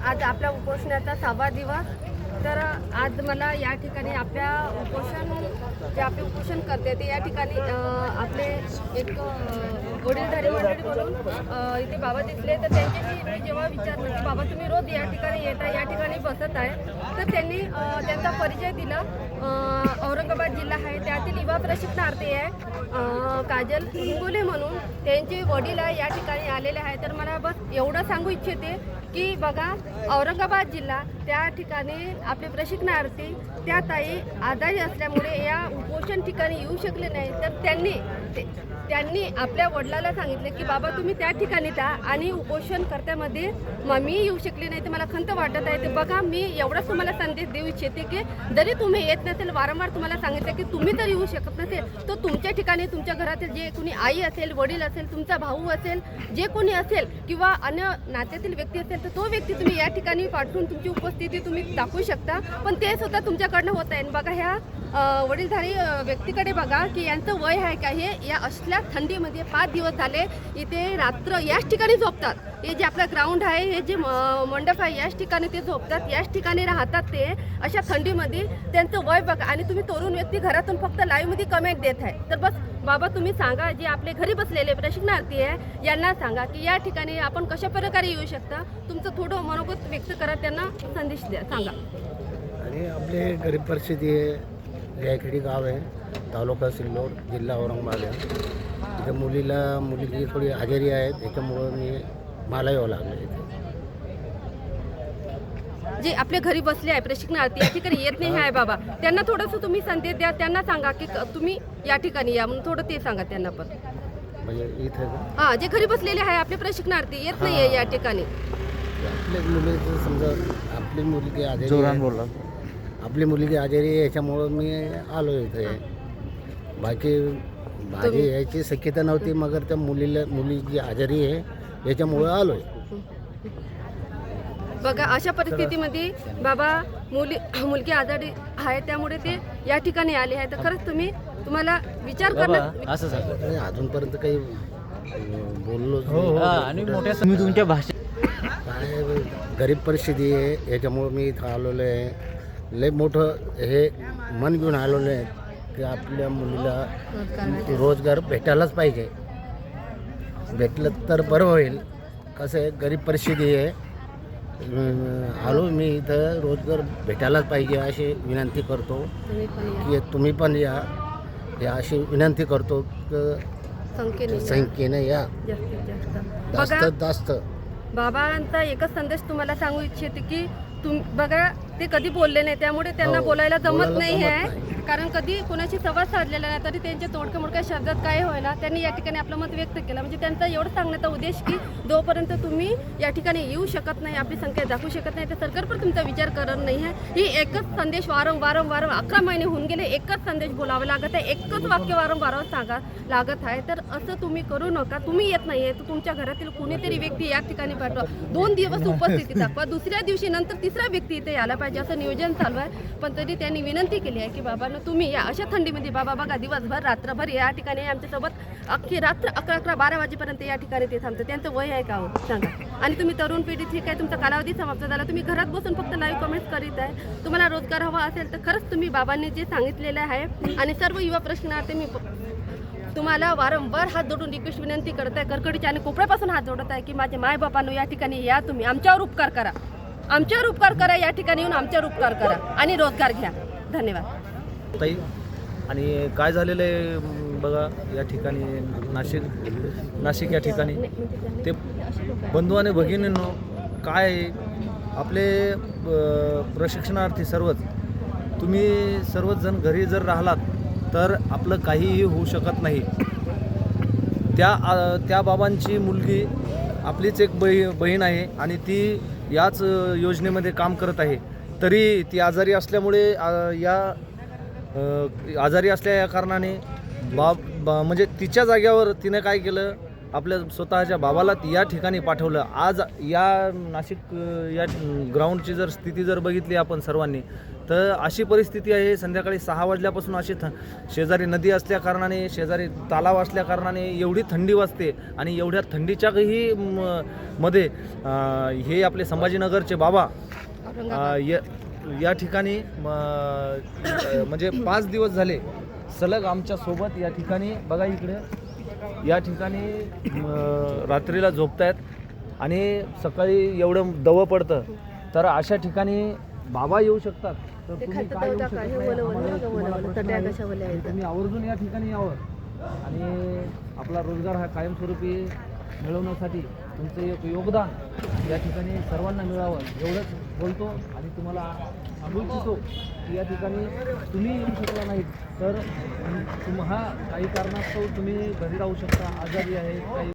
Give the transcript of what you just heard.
आज आपल्या उपोषणाचा 6वा दिवस. तर आज मला या ठिकाणी आपल्या जे आपले उपोषण करते ते या ठिकाणी आपले एक वडीलधारी मंडळी म्हणून इथे बाबा दिसले. तर त्यांच्याशी मी जेव्हा विचारलं की बाबा तुम्ही रोज या ठिकाणी येता, या ठिकाणी बसत आहे, तर त्यांनी त्यांचा परिचय दिला. औरंगाबाद जिल्हा आहे, त्यातील युवा प्रशिक्षणार्थी आहे काजल हिंगोले म्हणून. त्यांचे वडील आहे या ठिकाणी आलेले आहे. तर मला बस एवढं सांगू इच्छिते की बघा, औरंगाबाद जिल्हा त्या ठिकाणी आपले प्रशिक्षणार्थी त्या ताई आजारी असल्यामुळे या उपोषण ठिकाणी येऊ शकले नाही. तर त्यांनी आपल्या वडिलाला सांगितले की बाबा तुम्ही त्या ठिकाणी जा आणि उपोषणकर्त्यामध्ये मी येऊ शकले नाही, तर मला खंत वाटत आहे. तर बघा, मी एवढाच तुम्हाला संदेश देऊ इच्छिते की जरी तुम्ही येत नसेल, वारंवार तुम्हाला सांगितलं की तुम्ही जर येऊ शकत नसेल, तर तुमच्या ठिकाणी तुमच्या घरातील जे कोणी आई असेल, वडील असेल, तुमचा भाऊ असेल, जे कोणी असेल किंवा अन्य नात्यातील व्यक्ती असेल, तर तो व्यक्ती तुम्ही या ठिकाणी पाठवून तुमची उपस्थिती तुम्ही दाखवू शकता. पण ते सुद्धा तुमच्याकडनं होत आहे. बघा, ह्या वडीलधारी व्यक्तीकडे बघा की यांचं वय आहे का, हे या असल्या थंडीमध्ये 5 दिवस झाले इथे रात्र याच ठिकाणी झोपतात. हे जे आपलं ग्राउंड आहे, हे जे मंडप आहे, याच ठिकाणी ते झोपतात, याच ठिकाणी राहतात ते अशा थंडीमध्ये. त्यांचं वय बघा, आणि तुम्ही तरुण व्यक्ती घरातून फक्त लाईव्हमध्ये कमेंट देत आहे. तर बस बाबा तुम्ही सांगा, जे आपले घरी बसलेले प्रशिक्षणार्थी आहे यांना सांगा की या ठिकाणी आपण कशा प्रकारे येऊ शकता. तुमचं थोडं मनोगत व्यक्त करा, त्यांना संदेश द्या, सांगा. आणि आपले गरीब परिस्थिती आहे, जयखेडी गाव आहे, तालुका सिल्लोड, जिल्हा औरंगाबाद आहे. इथे मुलीची थोडी आजारी आहे, त्याच्यामुळं मला यावं लागलं इथे. जे आपल्या घरी बसले आहे प्रशिक्षणार्थी, या ठिकाणी येत नाही आहे बाबा, त्यांना थोडंसं तुम्ही संदेश द्या. त्यांना सांगा की तुम्ही या ठिकाणी या म्हणून, थोडं ते सांगा त्यांना पण. म्हणजे इथं हां, जे घरी बसलेले आहे आपले प्रशिक्षणार्थी येत नाही आहे या ठिकाणी. आपल्या मुलीचं समजा आपली मुलगी आजारी आहे, आपली मुलगी आजारी आहे, याच्यामुळं मी आलो इथे. बाकी माझी यायची शक्यता नव्हती, मगर त्या मुली जी आजारी आहे याच्यामुळं आलो आहे. बघा, अशा परिस्थितीमध्ये बाबा मुलगी आजारी आहे, त्यामुळे ते या ठिकाणी आले आहे. तर खरंच तुम्हाला विचार करणं असं अजूनपर्यंत काही बोललो आणि मोठ्या तुम्ही तुमच्या भाषेत काय गरीब परिस्थिती आहे, याच्यामुळं मी इथं आलेलो आहे. लय मोठं हे मन घेऊन आलेलं आहे की आपल्या मुलीला रोजगार भेटायलाच पाहिजे. भेटलं तर बरं होईल. कसं आहे, गरीब परिस्थिती आहे, आलो मी इथं, रोजगार भेटायलाच पाहिजे अशी विनंती करतो की तुम्ही पण या अशी विनंती करतो. संख्येने या, जास्तीत जास्त. बाबांचा एकच संदेश तुम्हाला सांगू इच्छिते की बघा, ते कधी बोलले नाही, त्यामुळे त्यांना बोलायला जमत नाही आहे. कारण कधी कोणाशी संवाद साधलेला नाही, तरी त्यांच्या तोडक्या मोडक्या शब्दात काय व्हायला त्यांनी या ठिकाणी आपलं मत व्यक्त केलं. म्हणजे त्यांचा एवढं सांगण्याचा उद्देश की जोपर्यंत तुम्ही या ठिकाणी येऊ शकत नाही, आपली संख्या दाखवू शकत नाही, तर सरकार पण तुमचा विचार करत नाही आहे. ही एकच संदेश वारंवार 11 महिने होऊन गेले, एकच संदेश बोलावं लागत आहे, एकच वाक्य वारंवार सांगा लागत आहे. तर असं तुम्ही करू नका. तुम्ही येत नाही आहे तर तुमच्या घरातील कोणीतरी व्यक्ती या ठिकाणी पाठवा. 2 दिवस उपस्थिती दाखवा, दुसऱ्या दिवशी नंतर तिसरा व्यक्ती इथे यायला पाहिजे, असं नियोजन चालू आहे. पण तरी त्यांनी विनंती केली आहे की बाबा तुम्ही या अशा थंडीमध्ये. बाबा बघा, दिवसभर रात्रभर या ठिकाणी आमच्यासोबत अख्खी रात्र 11-12 वाजेपर्यंत या ठिकाणी ते थांबतं. त्यांचं वय आहे का हो सांगा. आणि तुम्ही तरुण पिढी, ठीक आहे, तुमचा कालावधी समाप्त झाला, तुम्ही घरात बसून फक्त लाईव्ह कमेंट्स करीत आहे. तुम्हाला रोजगार हवा असेल तर खरंच तुम्ही बाबांनी जे सांगितलेलं आहे, आणि सर्व युवा प्रशिक्षणार्थी मी तुम्हाला वारंवार हात जोडून रिक्वेस्ट विनंती करत आहे, कडकडीच्या आणि कोपऱ्यापासून हात जोडत आहे की माझे मायबापांनो या ठिकाणी या, तुम्ही आमच्यावर उपकार करा, आमच्यावर उपकार करा, या ठिकाणी येऊन आमच्यावर उपकार करा आणि रोजगार घ्या. धन्यवाद ताई. आणि काय झालेलं आहे बघा, या ठिकाणी नाशिक या ठिकाणी ते बंधू आणि भगिनींनो, काय आपले प्रशिक्षणार्थी तुम्ही सर्वच जण घरी जर राहिलात तर आपलं काहीही होऊ शकत नाही. त्या बाबांची मुलगी आपलीच एक बहीण आहे आणि ती याच योजनेमध्ये काम करत आहे. तरी ती आजारी असल्यामुळे आजारी असल्या या कारणाने म्हणजे तिच्या जाग्यावर तिने काय केलं, आपल्या स्वतःच्या बाबाला या ठिकाणी पाठवलं. आज या नाशिक या ग्राउंडची जर स्थिती जर बघितली आपण सर्वांनी, तर अशी परिस्थिती आहे. संध्याकाळी 6 वाजल्यापासून अशी शेजारी नदी असल्या कारणाने, शेजारी तलाव असल्या कारणाने एवढी थंडी वाजते आणि एवढ्या थंडीच्याही मध्ये हे आपले संभाजीनगरचे बाबा या ठिकाणी म्हणजे 5 दिवस झाले सलग आमच्या सोबत या ठिकाणी बघा इकडे या ठिकाणी रात्रीला झोपतायत आणि सकाळी एवढं दव पडतं. तर अशा ठिकाणी बाबा येऊ शकतात, तर तुम्ही काय येऊ शकत नाही? आम्हाला तुम्हाला प्रश्न आहे की तुम्ही आवर्जून या ठिकाणी यावं आणि आपला रोजगार हा कायमस्वरूपी मिळवण्यासाठी तुमचं एक योगदान या ठिकाणी सर्वांना मिळावं एवढंच बोलतो. आणि तुम्हाला सांगू इच्छितो की या ठिकाणी तुम्ही येऊ शकला नाहीत तर तुम्हा काही कारणास्तव तुम्ही घरी राहू शकता, आजारी आहे काही